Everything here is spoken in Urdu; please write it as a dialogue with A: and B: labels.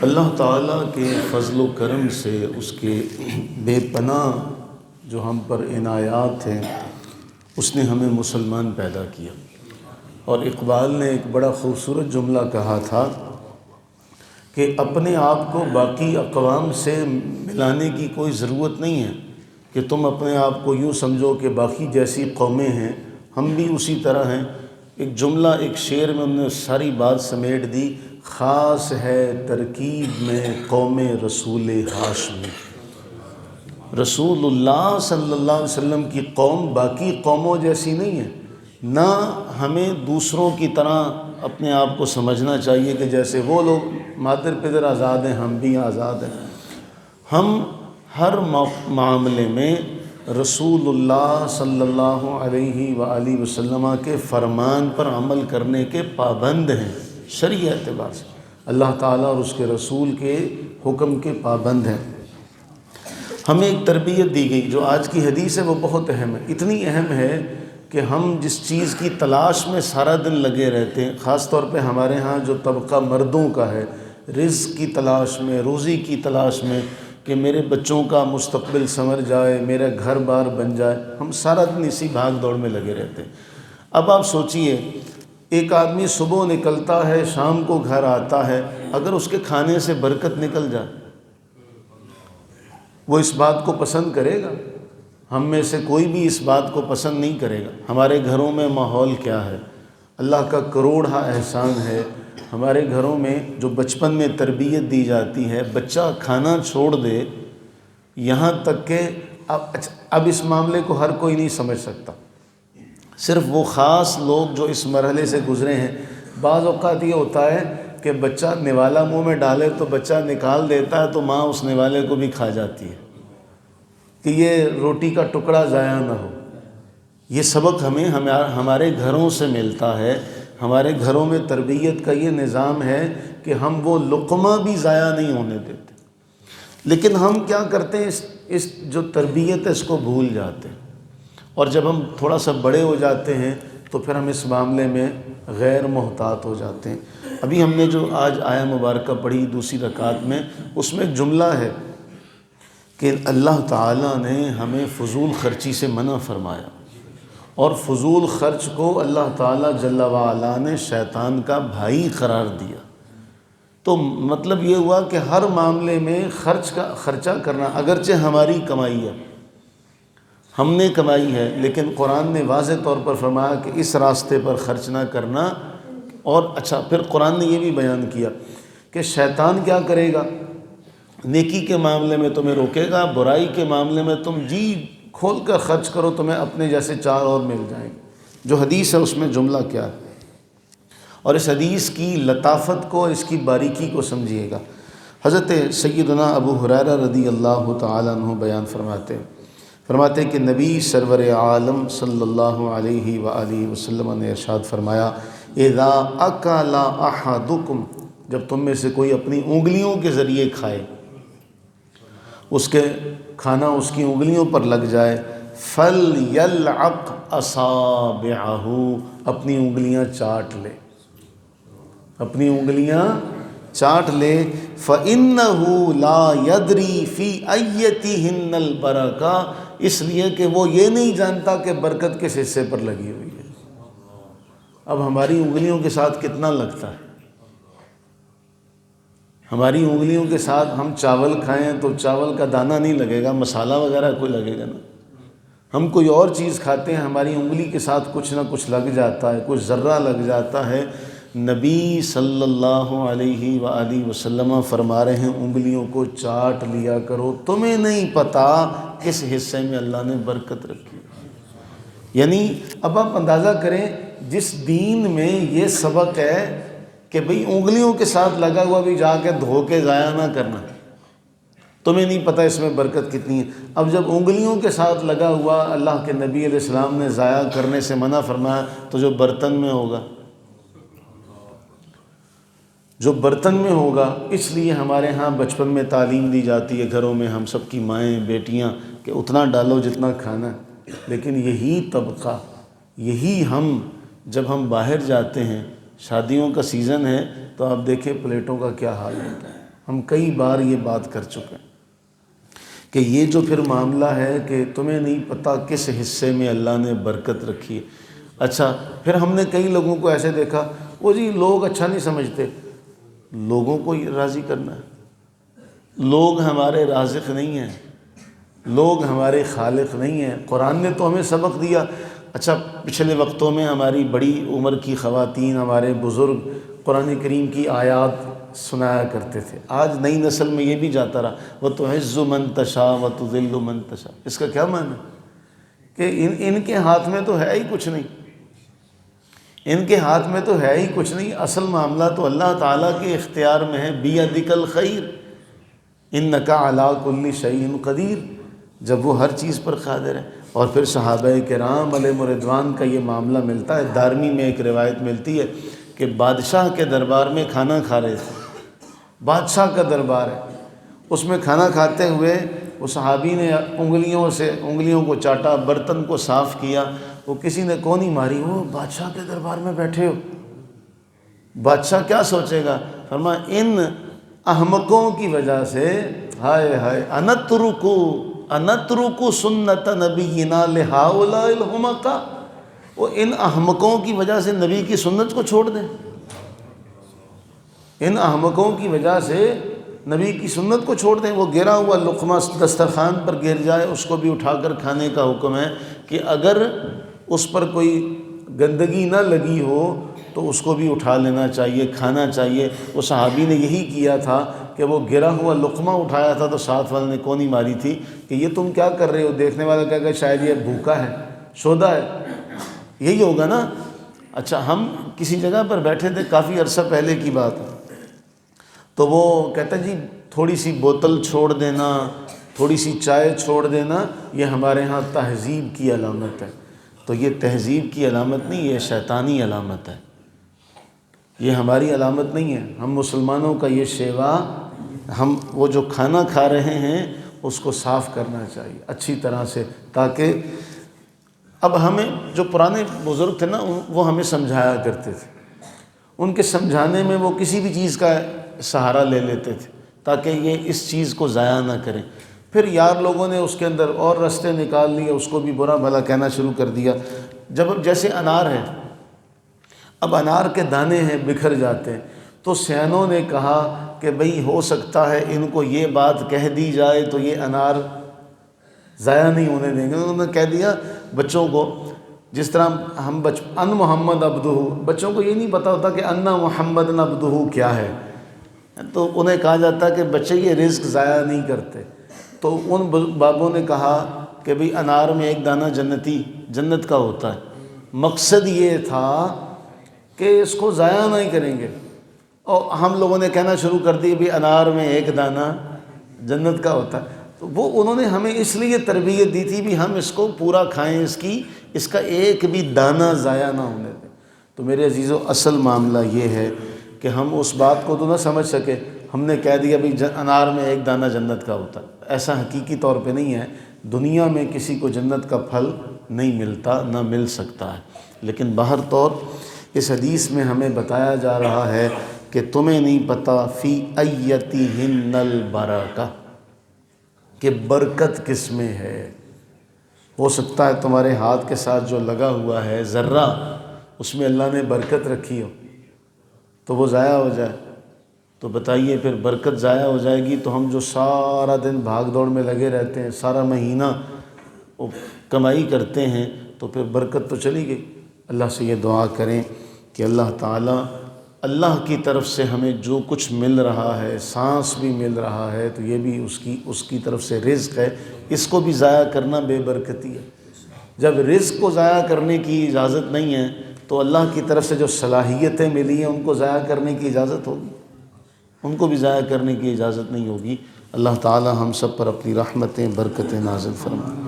A: اللہ تعالیٰ کے فضل و کرم سے اس کے بے پناہ جو ہم پر عنایات ہیں، اس نے ہمیں مسلمان پیدا کیا۔ اور اقبال نے ایک بڑا خوبصورت جملہ کہا تھا کہ اپنے آپ کو باقی اقوام سے ملانے کی کوئی ضرورت نہیں ہے کہ تم اپنے آپ کو یوں سمجھو کہ باقی جیسی قومیں ہیں ہم بھی اسی طرح ہیں۔ ایک جملہ ایک شعر میں انہوں نے ساری بات سمیٹ دی، خاص ہے ترکیب میں قوم رسول ہاشمی۔ رسول اللہ صلی اللہ علیہ وسلم کی قوم باقی قوموں جیسی نہیں ہے، نہ ہمیں دوسروں کی طرح اپنے آپ کو سمجھنا چاہیے کہ جیسے وہ لوگ مادر پدر آزاد ہیں ہم بھی آزاد ہیں۔ ہم ہر معاملے میں رسول اللہ صلی اللہ علیہ وآلہ وسلم کے فرمان پر عمل کرنے کے پابند ہیں، شرعی اعتبار سے اللہ تعالیٰ اور اس کے رسول کے حکم کے پابند ہیں۔ ہمیں ایک تربیت دی گئی، جو آج کی حدیث ہے وہ بہت اہم ہے، اتنی اہم ہے کہ ہم جس چیز کی تلاش میں سارا دن لگے رہتے ہیں، خاص طور پہ ہمارے ہاں جو طبقہ مردوں کا ہے، رزق کی تلاش میں، روزی کی تلاش میں، کہ میرے بچوں کا مستقبل سنور جائے، میرا گھر بار بن جائے، ہم سارا دن اسی بھاگ دوڑ میں لگے رہتے ہیں۔ اب آپ سوچئے، ایک آدمی صبح نکلتا ہے شام کو گھر آتا ہے، اگر اس کے کھانے سے برکت نکل جائے وہ اس بات کو پسند کرے گا؟ ہم میں سے کوئی بھی اس بات کو پسند نہیں کرے گا۔ ہمارے گھروں میں ماحول کیا ہے؟ اللہ کا کروڑا احسان ہے، ہمارے گھروں میں جو بچپن میں تربیت دی جاتی ہے، بچہ کھانا چھوڑ دے، یہاں تک کہ اب اس معاملے کو ہر کوئی نہیں سمجھ سکتا، صرف وہ خاص لوگ جو اس مرحلے سے گزرے ہیں۔ بعض اوقات یہ ہوتا ہے کہ بچہ نوالا منہ میں ڈالے تو بچہ نکال دیتا ہے تو ماں اس نوالے کو بھی کھا جاتی ہے کہ یہ روٹی کا ٹکڑا ضائع نہ ہو۔ یہ سبق ہمیں ہمارے گھروں سے ملتا ہے، ہمارے گھروں میں تربیت کا یہ نظام ہے کہ ہم وہ لقمہ بھی ضائع نہیں ہونے دیتے، لیکن ہم کیا کرتے ہیں، اس جو تربیت ہے اس کو بھول جاتے ہیں، اور جب ہم تھوڑا سا بڑے ہو جاتے ہیں تو پھر ہم اس معاملے میں غیر محتاط ہو جاتے ہیں۔ ابھی ہم نے جو آج آیہ مبارکہ پڑھی دوسری رکعت میں، اس میں ایک جملہ ہے کہ اللہ تعالیٰ نے ہمیں فضول خرچی سے منع فرمایا، اور فضول خرچ کو اللہ تعالیٰ جل وعلا نے شیطان کا بھائی قرار دیا۔ تو مطلب یہ ہوا کہ ہر معاملے میں خرچہ کرنا، اگرچہ ہماری کمائی ہے، ہم نے کمائی ہے، لیکن قرآن نے واضح طور پر فرمایا کہ اس راستے پر خرچ نہ کرنا۔ اور اچھا، پھر قرآن نے یہ بھی بیان کیا کہ شیطان کیا کرے گا، نیکی کے معاملے میں تمہیں روکے گا، برائی کے معاملے میں تم جی کھول کر خرچ کرو، تمہیں اپنے جیسے چار اور مل جائیں گے۔ جو حدیث ہے اس میں جملہ کیا ہے، اور اس حدیث کی لطافت کو، اس کی باریکی کو سمجھیے گا۔ حضرت سیدنا ابو ہریرہ رضی اللہ تعالیٰ عنہ بیان فرماتے کہ نبی سرور عالم صلی اللہ علیہ وآلہ وسلم نے ارشاد فرمایا، اذا اکل احدکم، جب تم میں سے کوئی اپنی انگلیوں کے ذریعے کھائے، اس کے کھانا اس کی انگلیوں پر لگ جائے، فَلْيَلْعَقْ أَصَابِعَهُ، اپنی انگلیاں چاٹ لے، اپنی انگلیاں چاٹ لے، فَإِنَّهُ لَا يَدْرِي فِي أَيَّتِهِنَّ الْبَرَكَةُ، اس لیے کہ وہ یہ نہیں جانتا کہ برکت کس حصے پر لگی ہوئی ہے۔ اب ہماری انگلیوں کے ساتھ کتنا لگتا ہے، ہماری انگلیوں کے ساتھ ہم چاول کھائیں تو چاول کا دانہ نہیں لگے گا، مسالہ وغیرہ کوئی لگے گا نا۔ ہم کوئی اور چیز کھاتے ہیں، ہماری انگلی کے ساتھ کچھ نہ کچھ لگ جاتا ہے، کچھ ذرہ لگ جاتا ہے۔ نبی صلی اللہ علیہ وآلہ وسلم فرما رہے ہیں انگلیوں کو چاٹ لیا کرو، تمہیں نہیں پتہ کس حصے میں اللہ نے برکت رکھی۔ یعنی اب آپ اندازہ کریں، جس دین میں یہ سبق ہے کہ بھئی انگلیوں کے ساتھ لگا ہوا بھی جا کے دھو کے ضائع نہ کرنا، تمہیں نہیں پتہ اس میں برکت کتنی ہے۔ اب جب انگلیوں کے ساتھ لگا ہوا اللہ کے نبی علیہ السلام نے ضائع کرنے سے منع فرمایا، تو جو برتن میں ہوگا، جو برتن میں ہوگا، اس لیے ہمارے ہاں بچپن میں تعلیم دی جاتی ہے گھروں میں، ہم سب کی مائیں بیٹیاں، کہ اتنا ڈالو جتنا کھانا ہے۔ لیکن یہی طبقہ، یہی ہم جب ہم باہر جاتے ہیں، شادیوں کا سیزن ہے تو آپ دیکھیں پلیٹوں کا کیا حال ہوتا ہے۔ ہم کئی بار یہ بات کر چکے ہیں کہ یہ جو پھر معاملہ ہے کہ تمہیں نہیں پتہ کس حصے میں اللہ نے برکت رکھی ہے۔ اچھا، پھر ہم نے کئی لوگوں کو ایسے دیکھا، وہ جی لوگ اچھا نہیں سمجھتے، لوگوں کو راضی کرنا ہے۔ لوگ ہمارے رازق نہیں ہیں، لوگ ہمارے خالق نہیں ہیں۔ قرآن نے تو ہمیں سبق دیا۔ اچھا، پچھلے وقتوں میں ہماری بڑی عمر کی خواتین، ہمارے بزرگ قرآن کریم کی آیات سنایا کرتے تھے۔ آج نئی نسل میں یہ بھی جاتا رہا، وَتُعِزُّ مَن تَشَاءُ وَتُذِلُّ مَن تَشَاءُ۔ اس کا کیا معنی ہے کہ ان کے ہاتھ میں تو ہے ہی کچھ نہیں، ان کے ہاتھ میں تو ہے ہی کچھ نہیں۔ اصل معاملہ تو اللہ تعالیٰ کے اختیار میں ہے، بِیَدِکَ الْخَیْرُ اِنَّکَ عَلیٰ کُلِّ شَیْءٍ قدیر، جب وہ ہر چیز پر قادر ہے۔ اور پھر صحابہ کرام علیہم رضوان کا یہ معاملہ ملتا ہے۔ دارمی میں ایک روایت ملتی ہے کہ بادشاہ کے دربار میں کھانا کھا رہے تھے، بادشاہ کا دربار ہے، اس میں کھانا کھاتے ہوئے وہ صحابی نے انگلیوں کو چاٹا، برتن کو صاف کیا، وہ کسی نے کونی ماری، وہ بادشاہ کے دربار میں بیٹھے ہو، بادشاہ کیا سوچے گا؟ فرمایا ان احمقوں کی وجہ سے، ہائے ہائے، انترکو سنت نبینا لہؤلاء الحمقاء، وہ ان احمقوں کی وجہ سے نبی کی سنت کو چھوڑ دیں، ان احمقوں کی وجہ سے نبی کی سنت کو چھوڑ دیں۔ وہ گرا ہوا لقمہ دسترخوان پر گر جائے، اس کو بھی اٹھا کر کھانے کا حکم ہے کہ اگر اس پر کوئی گندگی نہ لگی ہو تو اس کو بھی اٹھا لینا چاہیے، کھانا چاہیے۔ وہ صحابی نے یہی کیا تھا کہ وہ گرا ہوا لقمہ اٹھایا تھا تو ساتھ والے نے کونی ماری تھی کہ یہ تم کیا کر رہے ہو؟ دیکھنے والا کہا کہ شاید یہ بھوکا ہے، شودا ہے، یہی ہوگا نا۔ اچھا، ہم کسی جگہ پر بیٹھے تھے، کافی عرصہ پہلے کی بات ہے، تو وہ کہتا جی تھوڑی سی بوتل چھوڑ دینا، تھوڑی سی چائے چھوڑ دینا، یہ ہمارے ہاں تہذیب کی علامت ہے۔ تو یہ تہذیب کی علامت نہیں، یہ شیطانی علامت ہے، یہ ہماری علامت نہیں ہے۔ ہم مسلمانوں کا یہ شیوا، ہم وہ جو کھانا کھا رہے ہیں اس کو صاف کرنا چاہیے اچھی طرح سے، تاکہ اب ہمیں جو پرانے بزرگ تھے نا، وہ ہمیں سمجھایا کرتے تھے، ان کے سمجھانے میں وہ کسی بھی چیز کا سہارا لے لیتے تھے تاکہ یہ اس چیز کو ضائع نہ کریں۔ پھر یار لوگوں نے اس کے اندر اور رستے نکال لیے، اس کو بھی برا بھلا کہنا شروع کر دیا۔ جب جیسے انار ہے، اب انار کے دانے ہیں، بکھر جاتے ہیں، تو سیانوں نے کہا کہ بھئی ہو سکتا ہے ان کو یہ بات کہہ دی جائے تو یہ انار ضائع نہیں ہونے دیں گے۔ انہوں نے کہہ دیا بچوں کو، جس طرح ہم ان محمد عبدہ، بچوں کو یہ نہیں پتہ ہوتا کہ ان محمد عبدہ کیا ہے، تو انہیں کہا جاتا کہ بچے یہ رزق ضائع نہیں کرتے۔ تو ان بابوں نے کہا کہ بھئی انار میں ایک دانہ جنت کا ہوتا ہے، مقصد یہ تھا کہ اس کو ضائع نہیں کریں گے۔ اور ہم لوگوں نے کہنا شروع کر دی بھی انار میں ایک دانہ جنت کا ہوتا ہے۔ تو وہ انہوں نے ہمیں اس لیے تربیت دی تھی بھی ہم اس کو پورا کھائیں، اس کا ایک بھی دانہ ضائع نہ ہونے دیں۔ تو میرے عزیزو، اصل معاملہ یہ ہے کہ ہم اس بات کو تو نہ سمجھ سکے، ہم نے کہہ دیا بھی انار میں ایک دانہ جنت کا ہوتا ہے۔ ایسا حقیقی طور پہ نہیں ہے، دنیا میں کسی کو جنت کا پھل نہیں ملتا، نہ مل سکتا ہے۔ لیکن باہر طور اس حدیث میں ہمیں بتایا جا رہا ہے کہ تمہیں نہیں پتہ فی ایتہن البرکہ، کہ برکت کس میں ہے۔ ہو سکتا ہے تمہارے ہاتھ کے ساتھ جو لگا ہوا ہے ذرہ، اس میں اللہ نے برکت رکھی ہو تو وہ ضائع ہو جائے، تو بتائیے پھر برکت ضائع ہو جائے گی تو ہم جو سارا دن بھاگ دوڑ میں لگے رہتے ہیں، سارا مہینہ کمائی کرتے ہیں، تو پھر برکت تو چلی گئی۔ اللہ سے یہ دعا کریں کہ اللہ تعالیٰ اللہ کی طرف سے ہمیں جو کچھ مل رہا ہے، سانس بھی مل رہا ہے، تو یہ بھی اس کی طرف سے رزق ہے، اس کو بھی ضائع کرنا بے برکتی ہے۔ جب رزق کو ضائع کرنے کی اجازت نہیں ہے تو اللہ کی طرف سے جو صلاحیتیں ملی ہیں ان کو ضائع کرنے کی اجازت ہوگی؟ ان کو بھی ضائع کرنے کی اجازت نہیں ہوگی۔ اللہ تعالی ہم سب پر اپنی رحمتیں، برکتیں نازل فرمائے۔